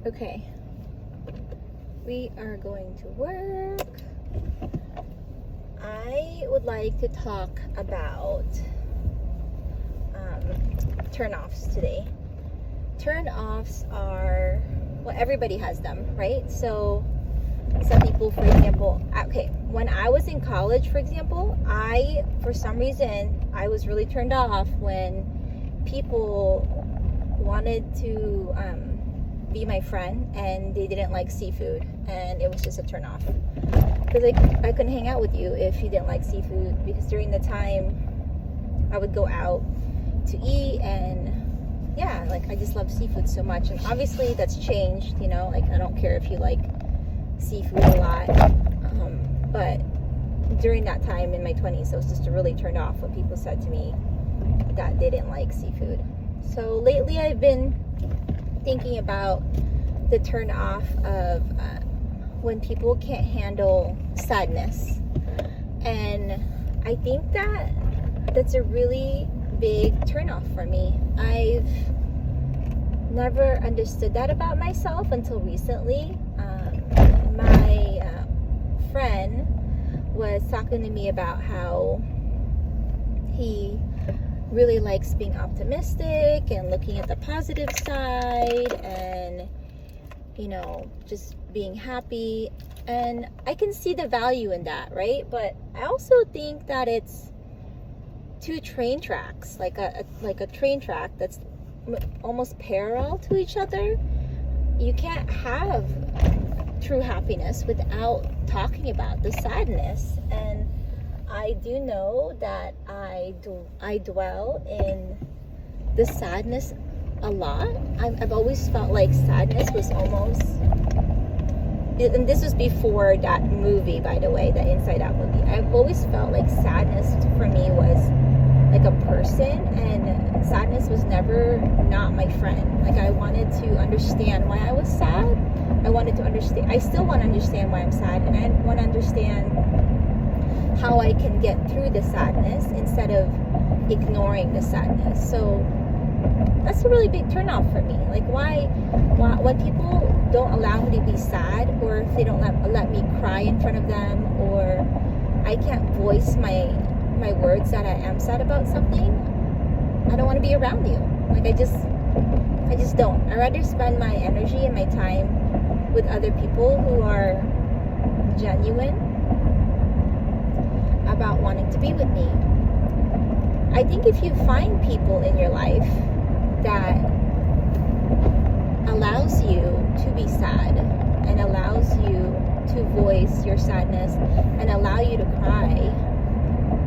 Okay, we are going to work. I would like to talk about turn-offs today. Turn-offs are, well, everybody has them, right? So some people, for example, okay, when I was in college, for example, for some reason, I was really turned off when people wanted to be my friend and they didn't like seafood, and it was just a turn off because I couldn't hang out with you if you didn't like seafood, because during the time I would go out to eat, and yeah, like I just love seafood so much. And obviously that's changed, like I don't care if you like seafood a lot, but during that time in my 20s I was just really turned off when people said to me that they didn't like seafood. So lately I've been thinking about the turn off of when people can't handle sadness, and I think that's a really big turn off for me. I've never understood that about myself until recently. My friend was talking to me about how he really likes being optimistic and looking at the positive side and just being happy, and I can see the value in that, right? But I also think that it's two train tracks, like a train track that's almost parallel to each other. You can't have true happiness without talking about the sadness. And I do know that I dwell in the sadness a lot. I've always felt like sadness was almost, and this was before that movie, by the way, that Inside Out movie. I've always felt like sadness for me was like a person, and sadness was never not my friend. Like I wanted to understand why I was sad. I still want to understand why I'm sad, and I want to understand how I can get through the sadness instead of ignoring the sadness. So that's a really big turnoff for me. Like why when people don't allow me to be sad, or if they don't let me cry in front of them, or I can't voice my words that I am sad about something, I don't want to be around you. Like I just don't. I'd rather spend my energy and my time with other people who are genuine about wanting to be with me. I think if you find people in your life that allows you to be sad and allows you to voice your sadness and allow you to cry,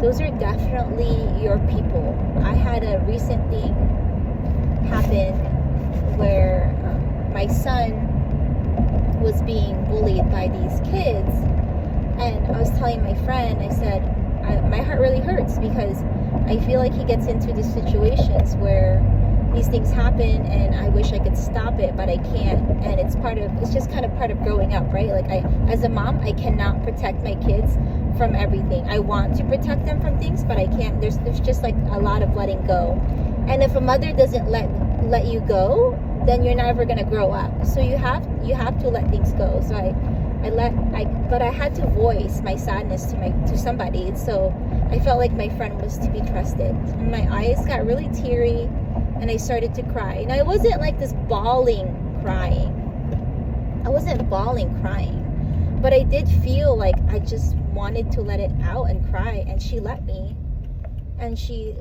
those are definitely your people. I had a recent thing happen where my son was being bullied by these kids, and I was telling my friend, I said, my heart really hurts because I feel like he gets into these situations where these things happen and I wish I could stop it, but I can't. And it's just kind of part of growing up, right? Like as a mom, I cannot protect my kids from everything. I want to protect them from things, but I can't. There's just like a lot of letting go. And if a mother doesn't let you go, then you're never gonna grow up. So you have to let things go. So but I had to voice my sadness to somebody. So I felt like my friend was to be trusted. And my eyes got really teary, and I started to cry. And I wasn't like this bawling crying. I wasn't bawling crying, but I did feel like I just wanted to let it out and cry. And she let me, and she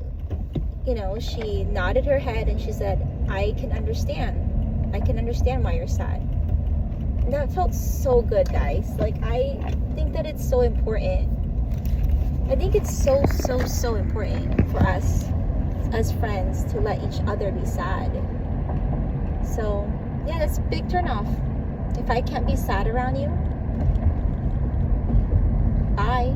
nodded her head and she said, I can understand why you're sad. And that felt so good, guys. Like I think that it's so important. I think it's so important for us as friends to let each other be sad. So yeah, that's a big turn off. If I can't be sad around you, bye.